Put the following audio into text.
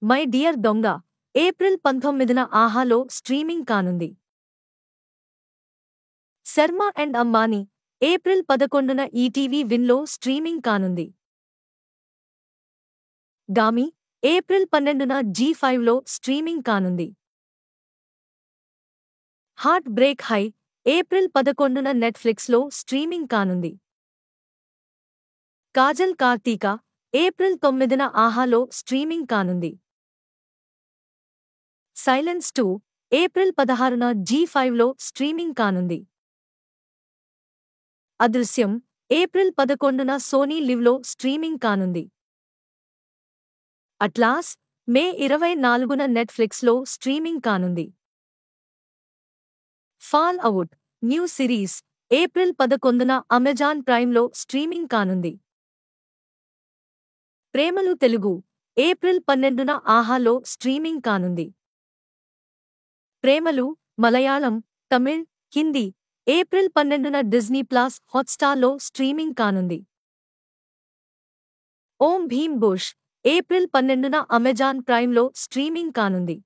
My dear Donga April 19న ఆహాలో streaming కానుంది. శర్మ అండ్ అంబానీ ఏప్రిల్ 11న ఈటీవీ విన్లో స్ట్రీమింగ్ కానుంది. గామి ఏప్రిల్ 12న జీ5లో స్ట్రీమింగ్ కానుంది. హార్ట్ బ్రేక్ హై ఏప్రిల్ 11న నెట్ఫ్లిక్స్లో స్ట్రీమింగ్ కానుంది. కాజల్ కార్తీక ఏప్రిల్ 9న ఆహాలో స్ట్రీమింగ్ కానుంది. సైలెన్స్ 2 ఏప్రిల్ 16న జీ5లో స్ట్రీమింగ్ కానుంది. అదృశ్యం ఏప్రిల్ 11న సోనీ లివ్లో స్ట్రీమింగ్ కానుంది. అట్లాస్ మే 24న నెట్ఫ్లిక్స్లో స్ట్రీమింగ్ కానుంది. Fallout new series April 11న అమెజాన్ ప్రైమ్లో స్ట్రీమింగ్ కానుంది. ప్రేమలు తెలుగు ఏప్రిల్ 12న ఆహాలో స్ట్రీమింగ్ కానుంది. ప్రేమలు మలయాళం, తమిళ్, హిందీ ఏప్రిల్ 12న డిజ్నీ ప్లస్ హాట్స్టార్లో స్ట్రీమింగ్ కానుంది. ఓం భీమ్ బుష్ ఏప్రిల్ 12న అమెజాన్ ప్రైమ్లో స్ట్రీమింగ్ కానుంది.